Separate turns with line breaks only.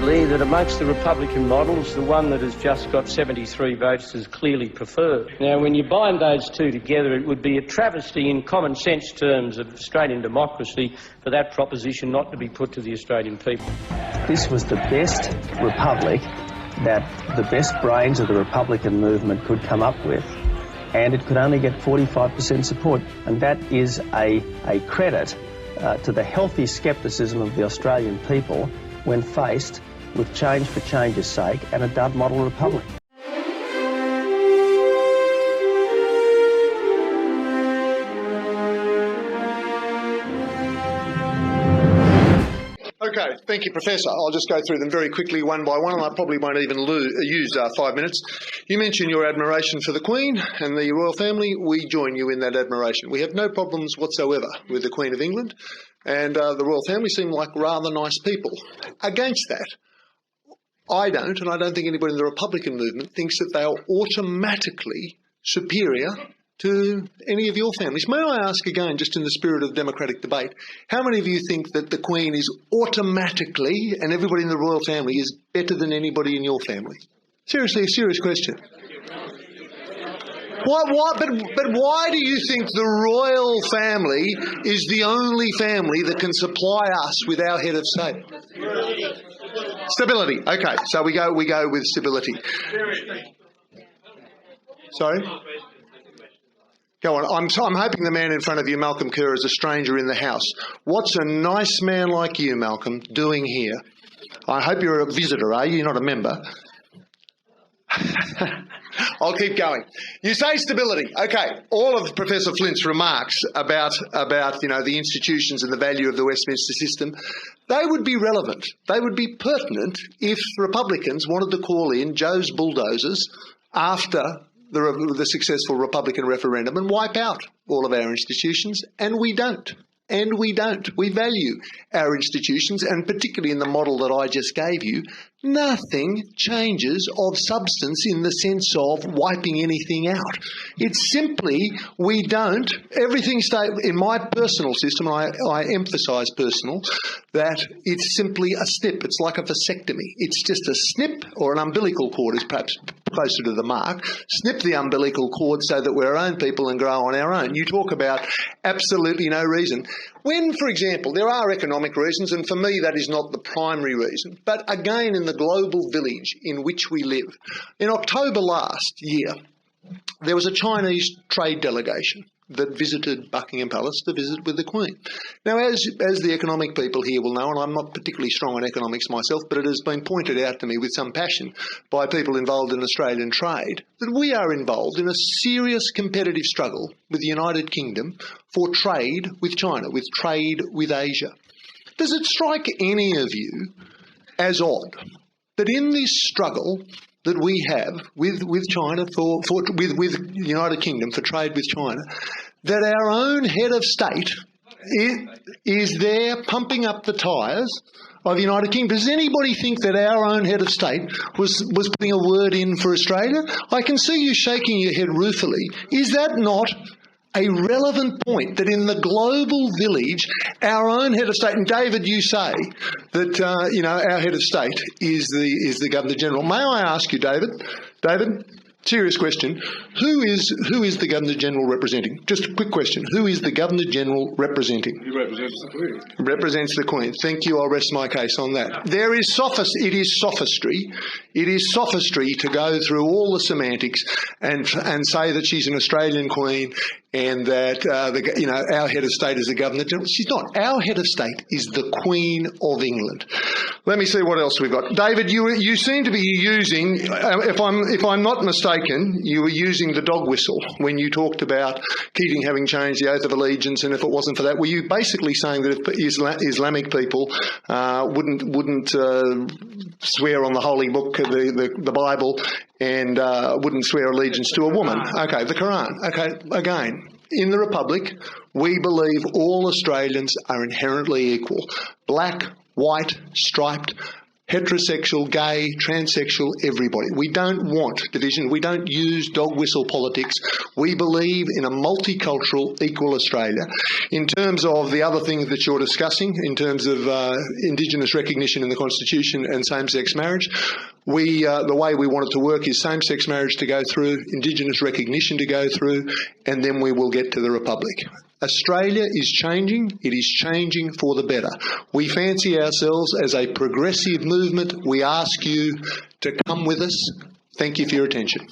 believe that amongst the Republican models, the one that has just got 73 votes is clearly preferred. Now, when you bind those two together, it would be a travesty in common sense terms of Australian democracy for that proposition not to be put to the Australian people.
This was the best republic that the best brains of the Republican movement could come up with, and it could only get 45% support, and that is a credit to the healthy scepticism of the Australian people when faced with change for change's sake and a dud model republic.
Okay, thank you, Professor. I'll just go through them very quickly one by one, and I probably won't even use 5 minutes. You mentioned your admiration for the Queen and the royal family. We join you in that admiration. We have no problems whatsoever with the Queen of England, and the royal family seem like rather nice people. Against that, I don't, and I don't think anybody in the Republican movement thinks that they are automatically superior to any of your families. May I ask again, just in the spirit of democratic debate, how many of you think that the Queen is automatically, and everybody in the royal family, is better than anybody in your family? Seriously, a serious question. But why do you think the royal family is the only family that can supply us with our head of state? Stability. Okay, so we go with stability. Sorry? Go on. I'm hoping the man in front of you, Malcolm Kerr, is a stranger in the House. What's a nice man like you, Malcolm, doing here? I hope you're a visitor, are you? You're not a member. I'll keep going. You say stability. Okay. All of Professor Flint's remarks about the institutions and the value of the Westminster system, they would be relevant. They would be pertinent if Republicans wanted to call in Joe's bulldozers after the successful Republican referendum and wipe out all of our institutions, and we don't. And we don't. We value our institutions, and particularly in the model that I just gave you, nothing changes of substance in the sense of wiping anything out. It's simply we don't. Everything stays in my personal system, and I emphasise personal, that it's simply a snip. It's like a vasectomy. It's just a snip, or an umbilical cord is perhaps closer to the mark. Snip the umbilical cord so that we're our own people and grow on our own. You talk about absolutely no reason. When, for example, there are economic reasons, and for me that is not the primary reason, but again in the global village in which we live. In October last year, there was a Chinese trade delegation that visited Buckingham Palace to visit with the Queen. Now, as the economic people here will know, and I'm not particularly strong on economics myself, but it has been pointed out to me with some passion by people involved in Australian trade, that we are involved in a serious competitive struggle with the United Kingdom for trade with China, with trade with Asia. Does it strike any of you as odd that in this struggle that we have with China with the United Kingdom for trade with China, that our own head of state is there pumping up the tyres of the United Kingdom? Does anybody think that our own head of state was putting a word in for Australia? I can see you shaking your head ruefully. Is that not a relevant point, that in the global village, our own head of state, and David, you say that our head of state is the Governor General. May I ask you, David, serious question, who is the Governor General representing? Just a quick question. Who is the Governor General representing?
He represents the Queen.
Represents the Queen. Thank you. I'll rest my case on that. It is sophistry. It is sophistry to go through all the semantics and say that she's an Australian Queen and that our head of state is the Governor General. She's not. Our head of state is the Queen of England. Let me see what else we've got. David, you seem to be using, if I'm not mistaken, you were using the dog whistle when you talked about Keating having changed the oath of allegiance, and if it wasn't for that, were you basically saying that if Islamic people wouldn't swear on the holy book, the Bible, and wouldn't swear allegiance to a woman? Okay, the Quran. Okay, again, in the Republic, we believe all Australians are inherently equal. Black, white, striped, heterosexual, gay, transsexual, everybody. We don't want division. We don't use dog whistle politics. We believe in a multicultural, equal Australia. In terms of the other things that you're discussing, in terms of Indigenous recognition in the Constitution and same-sex marriage, the way we want it to work is same-sex marriage to go through, Indigenous recognition to go through, and then we will get to the Republic. Australia is changing. It is changing for the better. We fancy ourselves as a progressive movement. We ask you to come with us. Thank you for your attention.